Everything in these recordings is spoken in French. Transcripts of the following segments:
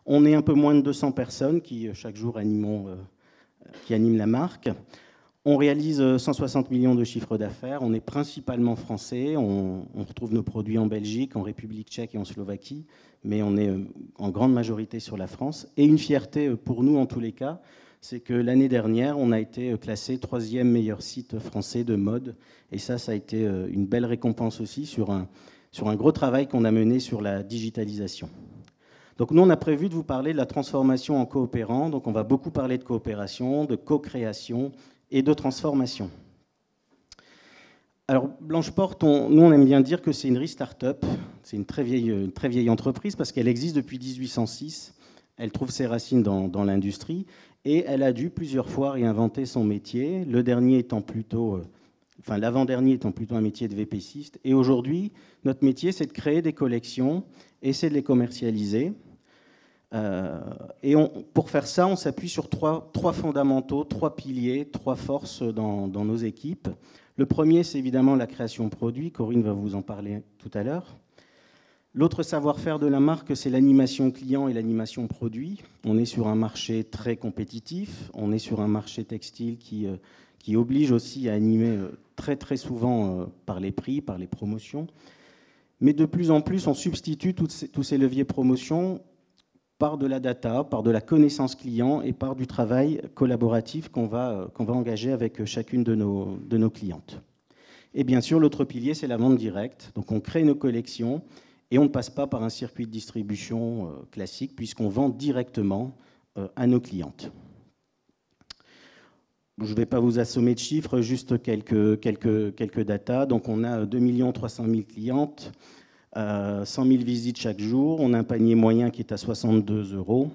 On est un peu moins de 200 personnes qui, chaque jour, animent la marque. On réalise 160 millions de chiffres d'affaires. On est principalement français. On retrouve nos produits en Belgique, en République tchèque et en Slovaquie, mais on est en grande majorité sur la France. Et une fierté pour nous, en tous les cas, c'est que l'année dernière, on a été classé 3e meilleur site français de mode. Et ça a été une belle récompense aussi sur un gros travail qu'on a mené sur la digitalisation. Donc nous, on a prévu de vous parler de la transformation en coopérant. Donc on va beaucoup parler de coopération, de co-création et de transformation. Alors Blancheporte, nous on aime bien dire que c'est une restart-up. C'est une très vieille entreprise parce qu'elle existe depuis 1806. Elle trouve ses racines dans l'industrie et elle a dû plusieurs fois réinventer son métier. Le dernier étant plutôt... l'avant-dernier étant plutôt un métier de VPCiste. Et aujourd'hui, notre métier, c'est de créer des collections et c'est de les commercialiser. Pour faire ça, on s'appuie sur trois fondamentaux, 3 piliers, 3 forces dans nos équipes. Le premier, c'est évidemment la création produit. Corinne va vous en parler tout à l'heure. L'autre savoir-faire de la marque, c'est l'animation client et l'animation produit. On est sur un marché très compétitif. On est sur un marché textile qui oblige aussi à animer très très souvent par les prix, par les promotions. Mais de plus en plus, on substitue tous ces leviers promotion par de la data, par de la connaissance client et par du travail collaboratif qu'on va engager avec chacune de nos clientes. Et bien sûr, l'autre pilier, c'est la vente directe. Donc on crée nos collections et on ne passe pas par un circuit de distribution classique puisqu'on vend directement à nos clientes. Je ne vais pas vous assommer de chiffres, juste quelques datas. Donc on a 2 300 000 clientes, 100 000 visites chaque jour. On a un panier moyen qui est à 62 €.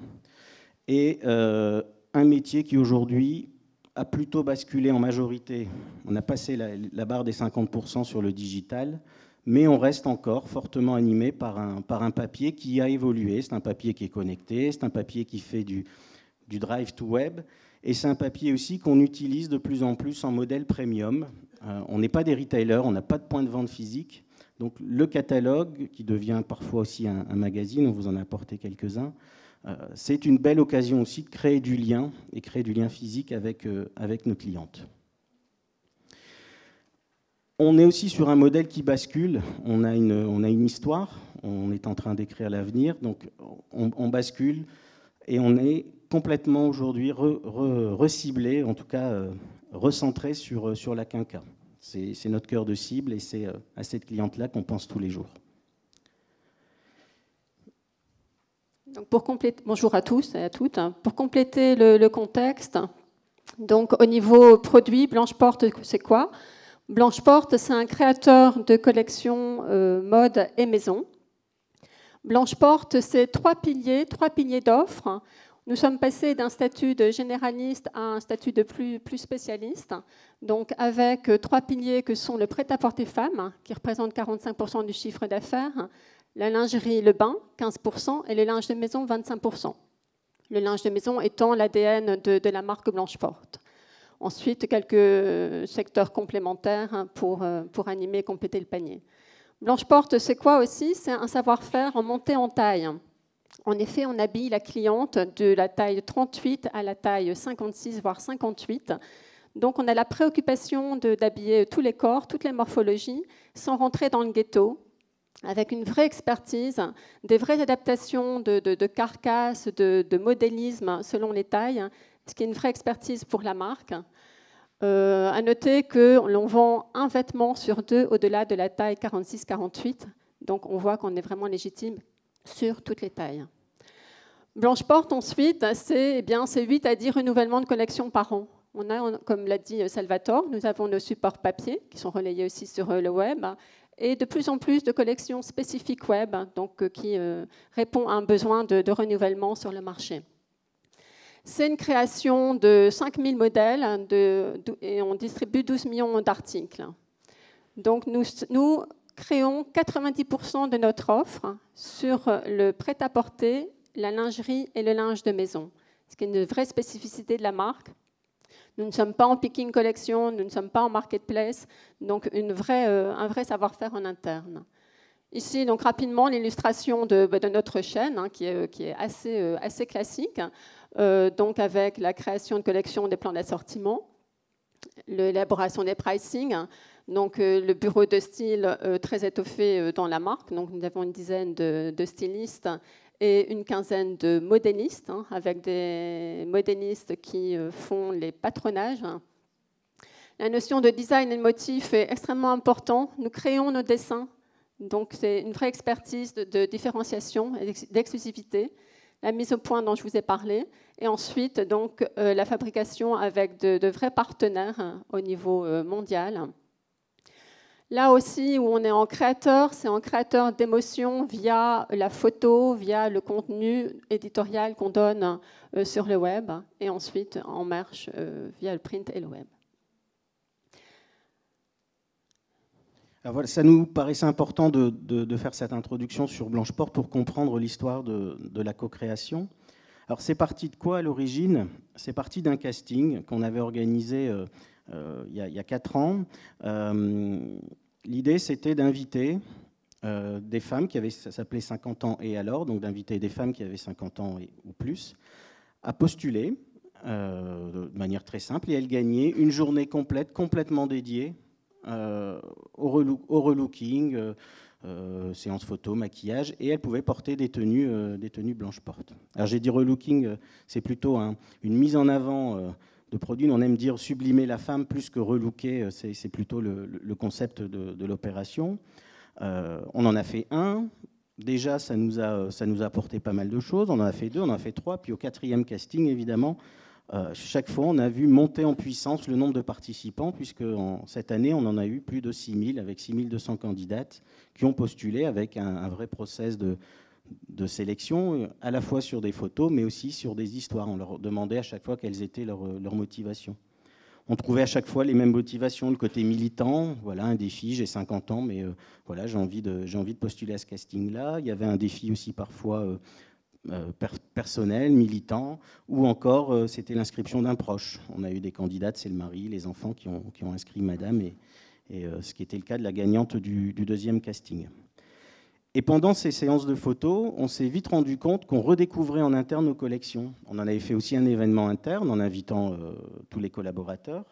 Et un métier qui aujourd'hui a plutôt basculé en majorité. On a passé la barre des 50% sur le digital, mais on reste encore fortement animé par un papier qui a évolué. C'est un papier qui est connecté, c'est un papier qui fait du drive to web. Et c'est un papier aussi qu'on utilise de plus en plus en modèle premium. On n'est pas des retailers, on n'a pas de point de vente physique. Donc le catalogue, qui devient parfois aussi un magazine, on vous en a apporté quelques-uns, c'est une belle occasion aussi de créer du lien, et créer du lien physique avec nos clientes. On est aussi sur un modèle qui bascule. On a une histoire, on est en train d'écrire l'avenir, donc on bascule et on est complètement aujourd'hui reciblé, en tout cas recentré sur la quinca. C'est notre cœur de cible et c'est à cette cliente-là qu'on pense tous les jours. Donc bonjour à tous et à toutes. Pour compléter le contexte, donc au niveau produit, Blancheporte, c'est quoi? Blancheporte, c'est un créateur de collections mode et maison. Blancheporte, c'est 3 piliers d'offres. Nous sommes passés d'un statut de généraliste à un statut de plus spécialiste, donc avec 3 piliers que sont le prêt-à-porter femme, qui représente 45% du chiffre d'affaires, la lingerie, le bain, 15%, et le linge de maison, 25%. Le linge de maison étant l'ADN de la marque Blancheporte. Ensuite, quelques secteurs complémentaires pour animer et compléter le panier. Blancheporte, c'est quoi aussi? C'est un savoir-faire en montée en taille. En effet, on habille la cliente de la taille 38 à la taille 56, voire 58. Donc, on a la préoccupation d'habiller tous les corps, toutes les morphologies, sans rentrer dans le ghetto, avec une vraie expertise, des vraies adaptations de carcasses, de modélisme selon les tailles, ce qui est une vraie expertise pour la marque. À noter que l'on vend un vêtement sur 2 au-delà de la taille 46-48. Donc, on voit qu'on est vraiment légitime sur toutes les tailles. Blancheporte, ensuite, c'est 8 à 10 renouvellements de collections par an. On a, comme l'a dit Salvatore, nous avons nos supports papier qui sont relayés aussi sur le web et de plus en plus de collections spécifiques web donc, qui répondent à un besoin de renouvellement sur le marché. C'est une création de 5000 modèles et on distribue 12 millions d'articles. Donc nous créons 90% de notre offre sur le prêt-à-porter, la lingerie et le linge de maison, ce qui est une vraie spécificité de la marque. Nous ne sommes pas en picking collection, nous ne sommes pas en marketplace, donc un vrai savoir-faire en interne. Ici, donc rapidement, l'illustration de notre chaîne, hein, qui est assez classique, donc avec la création de collections, des plans d'assortiment, l'élaboration des pricing, donc le bureau de style très étoffé dans la marque. Donc nous avons une dizaine de stylistes et une quinzaine de modélistes, hein, avec des modélistes qui font les patronages. La notion de design et de motif est extrêmement importante. Nous créons nos dessins. Donc, c'est une vraie expertise de différenciation et d'exclusivité, la mise au point dont je vous ai parlé, et ensuite donc, la fabrication avec de vrais partenaires au niveau mondial. Là aussi, où on est en créateur, c'est en créateur d'émotion via la photo, via le contenu éditorial qu'on donne sur le web, et ensuite en merch via le print et le web. Alors voilà, ça nous paraissait important de faire cette introduction sur Blancheport pour comprendre l'histoire de la co-création. Alors c'est parti de quoi à l'origine? C'est parti d'un casting qu'on avait organisé il y a 4 ans. L'idée, c'était d'inviter des femmes qui avaient, ça s'appelait 50 ans et alors, donc d'inviter des femmes qui avaient 50 ans ou plus, à postuler de manière très simple, et elles gagnaient une journée complète, complètement dédiée au relooking, séance photo, maquillage, et elles pouvaient porter des tenues Blancheport. Alors j'ai dit relooking, c'est plutôt une mise en avant de produits. On aime dire sublimer la femme plus que relooker, c'est plutôt le concept de l'opération. On en a fait un. Déjà, ça nous a apporté pas mal de choses. On en a fait 2, on en a fait 3. Puis au 4e casting, évidemment, chaque fois, on a vu monter en puissance le nombre de participants, puisque cette année, on en a eu plus de 6000, avec 6200 candidates qui ont postulé avec un vrai process de sélection, à la fois sur des photos, mais aussi sur des histoires. On leur demandait à chaque fois quelles étaient leurs motivations. On trouvait à chaque fois les mêmes motivations, le côté militant, voilà, un défi, j'ai 50 ans, mais voilà, j'ai envie de postuler à ce casting-là. Il y avait un défi aussi parfois personnel, militant, ou encore c'était l'inscription d'un proche. On a eu des candidates, c'est le mari, les enfants qui ont inscrit madame, et ce qui était le cas de la gagnante du 2e casting. Et pendant ces séances de photos, on s'est vite rendu compte qu'on redécouvrait en interne nos collections. On en avait fait aussi un événement interne en invitant tous les collaborateurs.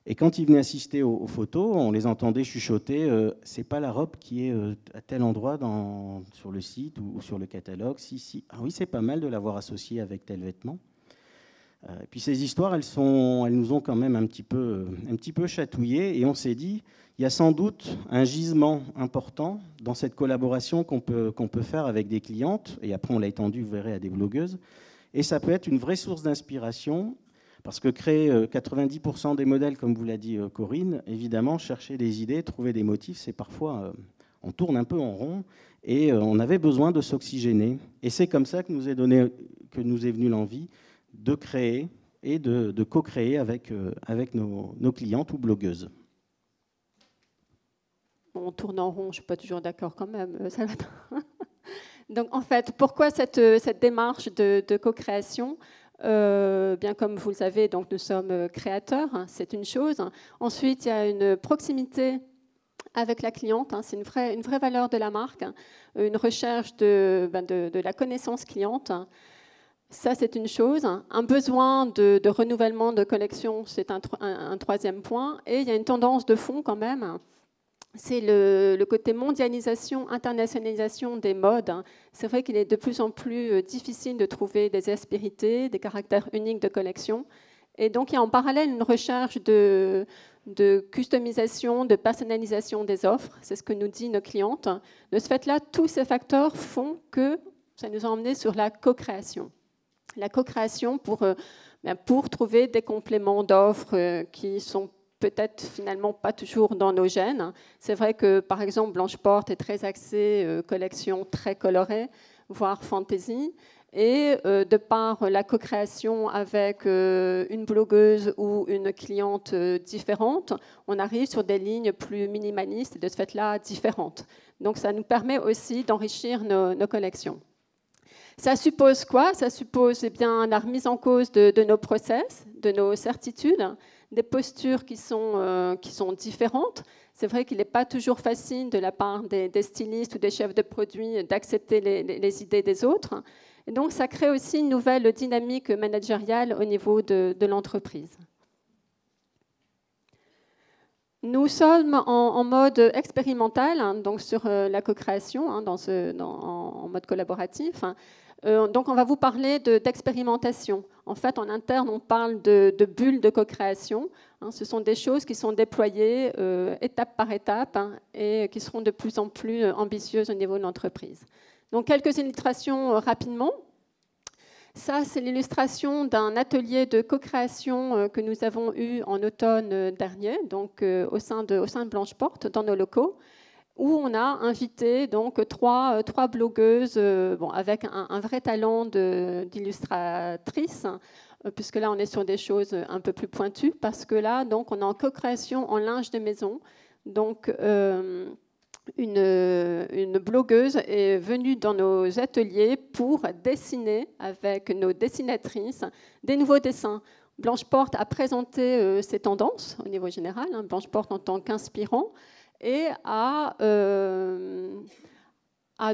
Et quand ils venaient assister aux photos, on les entendait chuchoter c'est pas la robe qui est à tel endroit sur le site ou sur le catalogue. Si. Ah oui, c'est pas mal de l'avoir associé avec tel vêtement. Et puis ces histoires, elles nous ont quand même un petit peu chatouillés, et on s'est dit il y a sans doute un gisement important dans cette collaboration qu'on peut faire avec des clientes, et après on l'a étendu, vous verrez, à des blogueuses, et ça peut être une vraie source d'inspiration. Parce que créer 90% des modèles, comme vous l'a dit Corinne, évidemment, chercher des idées, trouver des motifs, c'est parfois, on tourne un peu en rond, et on avait besoin de s'oxygéner. Et c'est comme ça que nous est venue l'envie de créer et de co-créer avec nos clientes ou blogueuses. On tourne en rond, je ne suis pas toujours d'accord quand même, Salvatore. Donc en fait, pourquoi cette démarche de co-création ? Bien comme vous le savez, donc nous sommes créateurs, hein, c'est une chose. Ensuite, il y a une proximité avec la cliente, hein, c'est une vraie valeur de la marque, hein, une recherche de la connaissance cliente. Ça, c'est une chose. Un besoin de renouvellement de collection, c'est un 3e point. Et il y a une tendance de fond quand même. C'est le côté mondialisation, internationalisation des modes. C'est vrai qu'il est de plus en plus difficile de trouver des aspérités, des caractères uniques de collection. Et donc, il y a en parallèle une recherche de customisation, de personnalisation des offres. C'est ce que nous disent nos clientes. De ce fait-là, tous ces facteurs font que ça nous a emmenés sur la co-création. La co-création pour trouver des compléments d'offres qui sont peut-être finalement pas toujours dans nos gènes. C'est vrai que, par exemple, Blancheport est très axée collection très colorée, voire fantasy. Et de par la co-création avec une blogueuse ou une cliente différente, on arrive sur des lignes plus minimalistes et de ce fait-là différentes. Donc ça nous permet aussi d'enrichir nos collections. Ça suppose quoi? Ça suppose bien la remise en cause de nos process, de nos certitudes, des postures qui sont différentes. C'est vrai qu'il n'est pas toujours facile de la part des stylistes ou des chefs de produits d'accepter les idées des autres. Et donc, ça crée aussi une nouvelle dynamique managériale au niveau de l'entreprise. Nous sommes en mode expérimental, hein, donc sur la co-création, hein, en mode collaboratif. Donc, on va vous parler d'expérimentation. En fait, en interne, on parle de bulles de co-création. Hein, ce sont des choses qui sont déployées étape par étape, hein, et qui seront de plus en plus ambitieuses au niveau de l'entreprise. Donc, quelques illustrations rapidement. Ça, c'est l'illustration d'un atelier de co-création que nous avons eu en automne dernier, donc au sein de Blanche-Porte, dans nos locaux, où on a invité donc trois blogueuses avec un vrai talent d'illustratrice, puisque là, on est sur des choses un peu plus pointues, parce que là, donc, on est en co-création en linge de maison. Donc, une blogueuse est venue dans nos ateliers pour dessiner avec nos dessinatrices des nouveaux dessins. Blanche-Porte a présenté ses tendances au niveau général, hein, Blanche-Porte en tant qu'inspirant, et a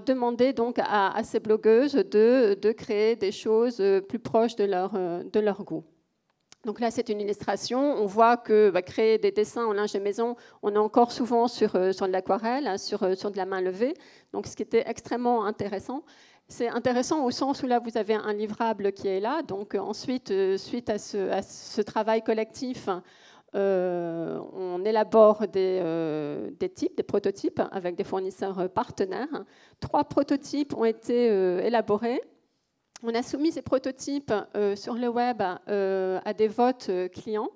demandé donc à ces blogueuses de créer des choses plus proches de leur goût. Donc là, c'est une illustration. On voit que créer des dessins en linge de maison, on est encore souvent sur de l'aquarelle, sur de la main levée. Donc, ce qui était extrêmement intéressant. C'est intéressant au sens où là, vous avez un livrable qui est là. Donc, ensuite, suite à ce travail collectif, on élabore des prototypes avec des fournisseurs partenaires. 3 prototypes ont été élaborés. On a soumis ces prototypes sur le web à des votes clients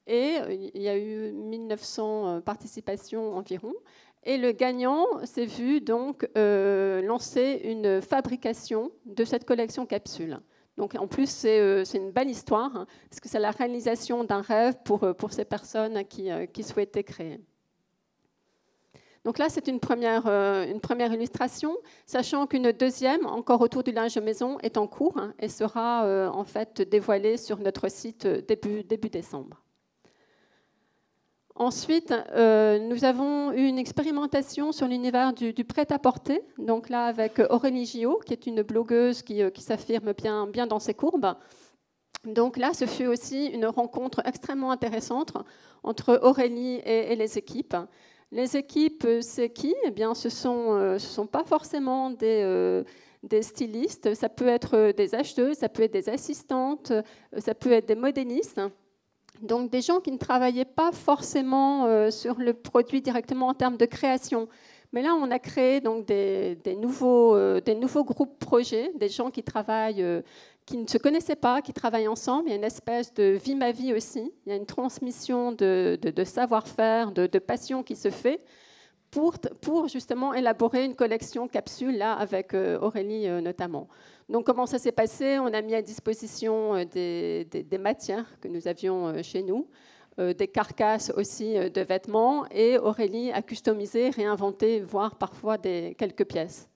et il y a eu 1900 participations environ. Et le gagnant s'est vu donc lancer une fabrication de cette collection capsule. Donc en plus, c'est une belle histoire, hein, parce que c'est la réalisation d'un rêve pour ces personnes qui souhaitaient créer. Donc là, c'est une première illustration, sachant qu'une deuxième, encore autour du linge de maison, est en cours, hein, et sera en fait dévoilée sur notre site début décembre. Ensuite, nous avons eu une expérimentation sur l'univers du prêt-à-porter, donc là avec Aurélie Gillot, qui est une blogueuse qui s'affirme bien dans ses courbes. Donc là, ce fut aussi une rencontre extrêmement intéressante entre Aurélie et les équipes. Les équipes, c'est qui? Eh bien, ce sont pas forcément des stylistes, ça peut être des acheteuses, ça peut être des assistantes, ça peut être des modélistes. Donc, des gens qui ne travaillaient pas forcément sur le produit directement en termes de création. Mais là, on a créé donc des nouveaux groupes projets, des gens qui travaillent, qui ne se connaissaient pas, qui travaillent ensemble. Il y a une espèce de vie ma vie aussi. Il y a une transmission de savoir-faire, de passion qui se fait pour justement élaborer une collection capsule là avec Aurélie notamment. Donc comment ça s'est passé? On a mis à disposition des matières que nous avions chez nous, des carcasses aussi de vêtements, et Aurélie a customisé, réinventé, voire parfois quelques pièces.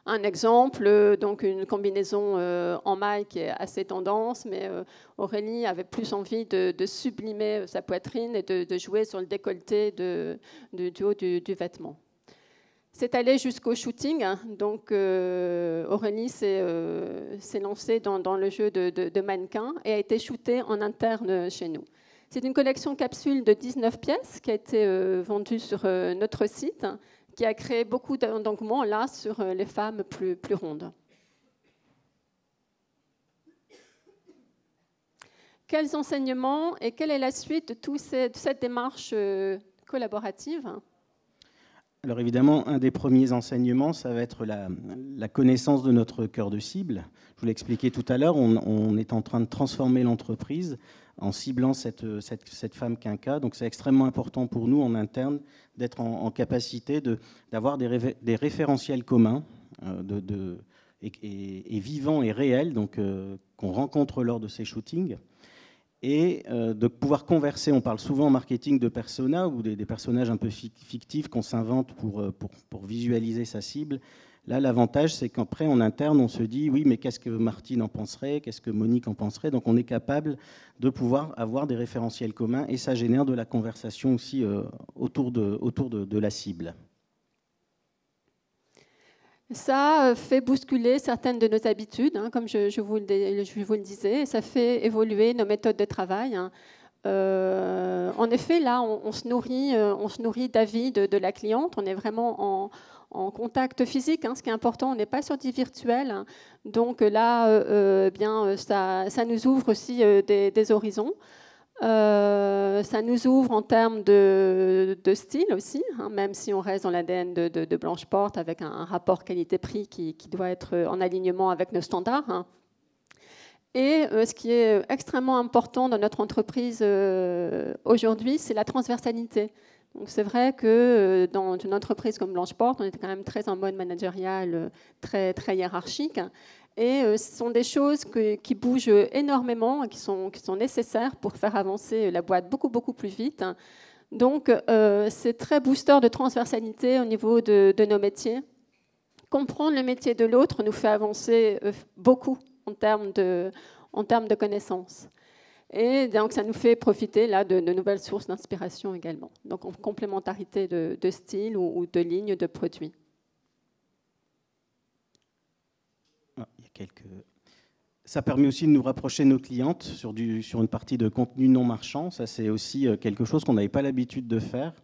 Un exemple, donc une combinaison en maille qui est assez tendance, mais Aurélie avait plus envie de sublimer sa poitrine et de jouer sur le décolleté du haut du vêtement. C'est allé jusqu'au shooting, hein, donc Aurélie s'est lancée dans le jeu de mannequin et a été shootée en interne chez nous. C'est une collection capsule de 19 pièces qui a été vendue sur notre site, qui a créé beaucoup d'engouement là sur les femmes plus rondes. Quels enseignements et quelle est la suite de cette démarche collaborative? Alors évidemment, un des premiers enseignements, ça va être la connaissance de notre cœur de cible. Je vous l'ai expliqué tout à l'heure, on est en train de transformer l'entreprise en ciblant cette femme quinca. Donc c'est extrêmement important pour nous en interne d'être en capacité d'avoir des référentiels communs et vivants et réels, donc qu'on rencontre lors de ces shootings. Et de pouvoir converser. On parle souvent en marketing de personas ou des personnages un peu fictifs qu'on s'invente pour visualiser sa cible. Là, l'avantage, c'est qu'après, en interne, on se dit, oui, mais qu'est-ce que Martine en penserait, qu'est-ce que Monique en penserait? Donc, on est capable de pouvoir avoir des référentiels communs et ça génère de la conversation aussi autour de la cible. Ça fait bousculer certaines de nos habitudes, hein, comme je vous le disais, et ça fait évoluer nos méthodes de travail. Hein. En effet, là, on se nourrit d'avis de la cliente. On est vraiment en contact physique. Hein, ce qui est important, on n'est pas sur du virtuel. Hein. Donc là, bien, ça nous ouvre aussi des horizons. Ça nous ouvre en termes de style aussi, hein, même si on reste dans l'ADN de Blanche Porte avec un rapport qualité-prix qui doit être en alignement avec nos standards. Hein. Et ce qui est extrêmement important dans notre entreprise aujourd'hui, c'est la transversalité. Donc c'est vrai que dans une entreprise comme Blanche Porte, on est quand même très en mode managérial, très, très hiérarchique. Et ce sont des choses qui bougent énormément et qui sont nécessaires pour faire avancer la boîte beaucoup, beaucoup plus vite. Donc, c'est très booster de transversalité au niveau de nos métiers. Comprendre le métier de l'autre nous fait avancer beaucoup en termes de connaissances. Et donc, ça nous fait profiter là, de nouvelles sources d'inspiration également. Donc, en complémentarité de style ou de lignes de produits. Ça permet aussi de nous rapprocher de nos clientes sur une partie de contenu non marchand. Ça, c'est aussi quelque chose qu'on n'avait pas l'habitude de faire.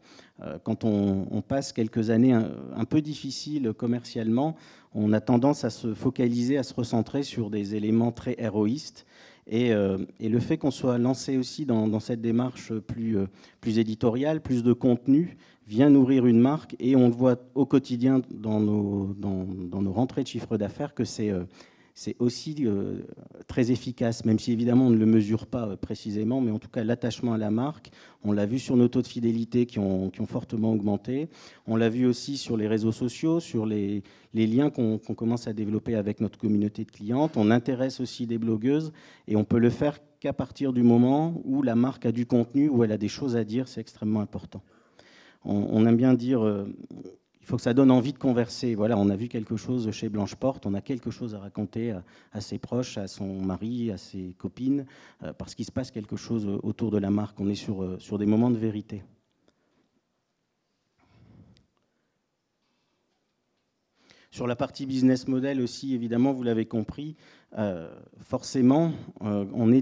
Quand on passe quelques années un peu difficiles commercialement, on a tendance à se focaliser, à se recentrer sur des éléments très héroïstes. Et le fait qu'on soit lancé aussi dans cette démarche plus éditoriale, plus de contenu, vient nourrir une marque. Et on le voit au quotidien dans nos rentrées de chiffre d'affaires que c'est aussi très efficace, même si évidemment on ne le mesure pas précisément, mais en tout cas l'attachement à la marque, on l'a vu sur nos taux de fidélité qui ont fortement augmenté, on l'a vu aussi sur les réseaux sociaux, sur les liens qu'on commence à développer avec notre communauté de clientes, on intéresse aussi des blogueuses et on peut le faire qu'à partir du moment où la marque a du contenu, où elle a des choses à dire, c'est extrêmement important. On aime bien dire... il faut que ça donne envie de converser. Voilà, on a vu quelque chose chez Blanche Porte, on a quelque chose à raconter à ses proches, à son mari, à ses copines, parce qu'il se passe quelque chose autour de la marque. On est sur des moments de vérité. Sur la partie business model aussi, évidemment, vous l'avez compris, forcément, on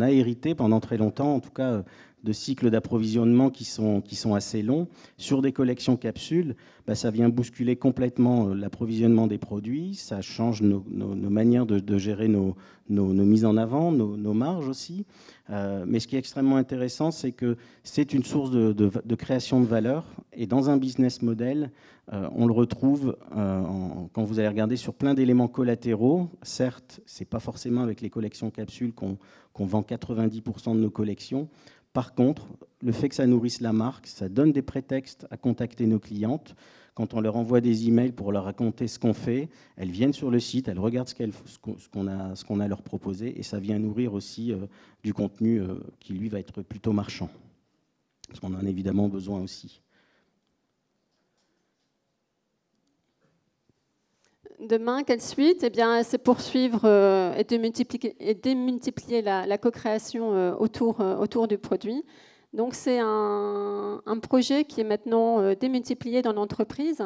a hérité pendant très longtemps, en tout cas, de cycles d'approvisionnement qui sont assez longs. Sur des collections capsules, ça vient bousculer complètement l'approvisionnement des produits, ça change nos manières de gérer nos mises en avant, nos marges aussi. Mais ce qui est extrêmement intéressant, c'est que c'est une source de création de valeur. Et dans un business model, on le retrouve quand vous allez regarder sur plein d'éléments collatéraux. Certes, ce n'est pas forcément avec les collections capsules qu'on vend 90% de nos collections. Par contre, le fait que ça nourrisse la marque, ça donne des prétextes à contacter nos clientes. Quand on leur envoie des emails pour leur raconter ce qu'on fait, elles viennent sur le site, elles regardent ce qu'on a à leur proposer et ça vient nourrir aussi du contenu qui, lui, va être plutôt marchand. Parce qu'on en a évidemment besoin aussi. Demain, quelle suite? Eh bien, c'est poursuivre et démultiplier la co-création autour du produit. Donc, c'est un projet qui est maintenant démultiplié dans l'entreprise.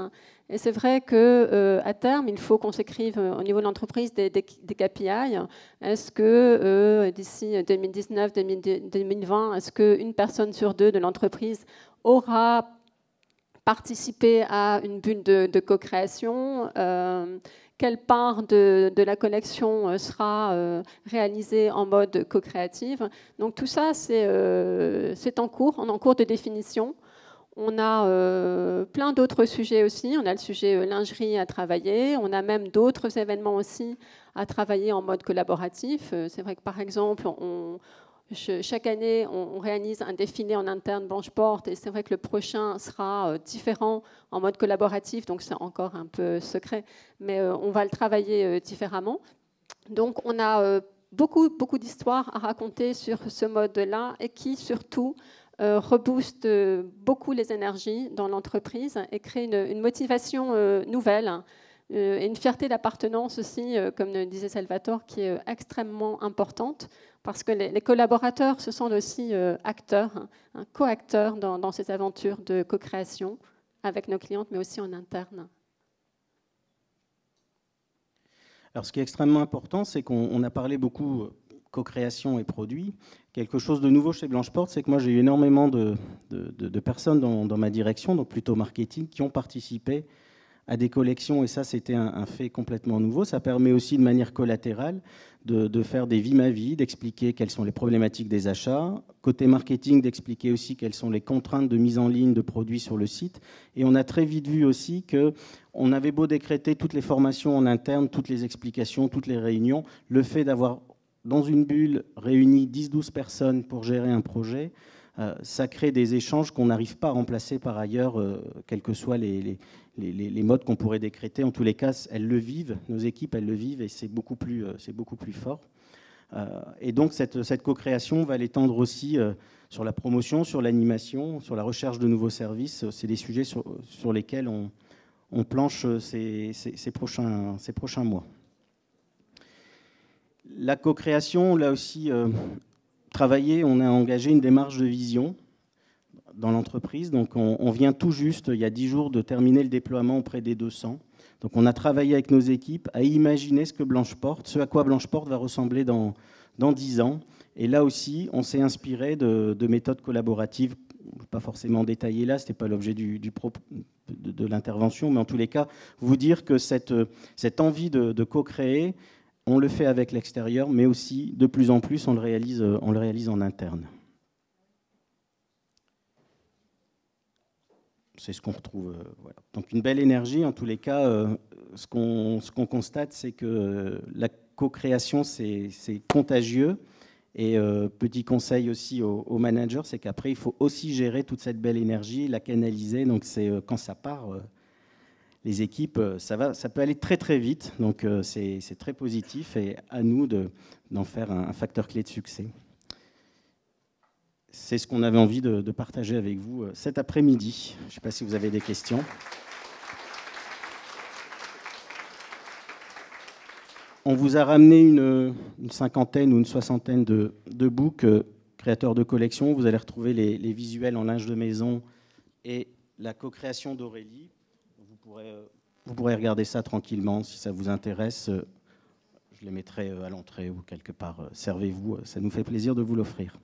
Et c'est vrai qu'à terme, il faut qu'on s'écrive au niveau de l'entreprise des KPI. Est-ce que d'ici 2019-2020, est-ce qu'une personne sur deux de l'entreprise aura participer à une bulle de co-création, quelle part de la collection sera réalisée en mode co-créative. Donc tout ça, c'est en cours de définition. On a plein d'autres sujets aussi. On a le sujet lingerie à travailler. On a même d'autres événements aussi à travailler en mode collaboratif. C'est vrai que par exemple, chaque année, on réalise un défilé en interne Blanche Porte et c'est vrai que le prochain sera différent en mode collaboratif, donc c'est encore un peu secret, mais on va le travailler différemment. Donc on a beaucoup d'histoires à raconter sur ce mode-là et qui surtout rebooste beaucoup les énergies dans l'entreprise et crée une motivation nouvelle et une fierté d'appartenance aussi, comme le disait Salvatore, qui est extrêmement importante parce que les collaborateurs se sentent aussi acteurs, co-acteurs dans ces aventures de co-création avec nos clientes, mais aussi en interne. Alors, ce qui est extrêmement important, c'est qu'on a parlé beaucoup co-création et produits. Quelque chose de nouveau chez Blancheport, c'est que moi, j'ai eu énormément de personnes dans ma direction, donc plutôt marketing, qui ont participé à des collections, et ça, c'était un fait complètement nouveau. Ça permet aussi, de manière collatérale, de faire des vies-ma-vie, d'expliquer quelles sont les problématiques des achats. Côté marketing, d'expliquer aussi quelles sont les contraintes de mise en ligne de produits sur le site. Et on a très vite vu aussi qu'on avait beau décréter toutes les formations en interne, toutes les explications, toutes les réunions, le fait d'avoir, dans une bulle, réuni 10-12 personnes pour gérer un projet, ça crée des échanges qu'on n'arrive pas à remplacer par ailleurs, quels que soient les modes qu'on pourrait décréter. En tous les cas, elles le vivent, nos équipes, elles le vivent, et c'est beaucoup plus fort. Et donc, cette co-création va l'étendre aussi sur la promotion, sur l'animation, sur la recherche de nouveaux services. C'est des sujets sur lesquels on planche ces prochains mois. La co-création, là aussi, on a engagé une démarche de vision dans l'entreprise. Donc, on vient tout juste, il y a 10 jours, de terminer le déploiement auprès des 200. Donc, on a travaillé avec nos équipes à imaginer ce à quoi Blancheport va ressembler dans 10 ans. Et là aussi, on s'est inspiré de méthodes collaboratives, pas forcément détaillées là, ce n'était pas l'objet de l'intervention, mais en tous les cas, vous dire que cette envie de co-créer, on le fait avec l'extérieur, mais aussi, de plus en plus, on le réalise en interne. C'est ce qu'on retrouve. Voilà. Donc une belle énergie. En tous les cas, ce qu'on constate, c'est que la co-création, c'est contagieux. Et petit conseil aussi aux managers, c'est qu'après, il faut aussi gérer toute cette belle énergie, la canaliser. Donc c'est quand ça part, les équipes, ça peut aller très très vite. Donc c'est très positif et à nous d'en faire un facteur clé de succès. C'est ce qu'on avait envie de partager avec vous cet après-midi. Je ne sais pas si vous avez des questions. On vous a ramené une cinquantaine ou une soixantaine de books créateurs de collection. Vous allez retrouver les visuels en linge de maison et la co-création d'Aurélie. Vous pourrez regarder ça tranquillement si ça vous intéresse. Je les mettrai à l'entrée ou quelque part. Servez-vous, ça nous fait plaisir de vous l'offrir.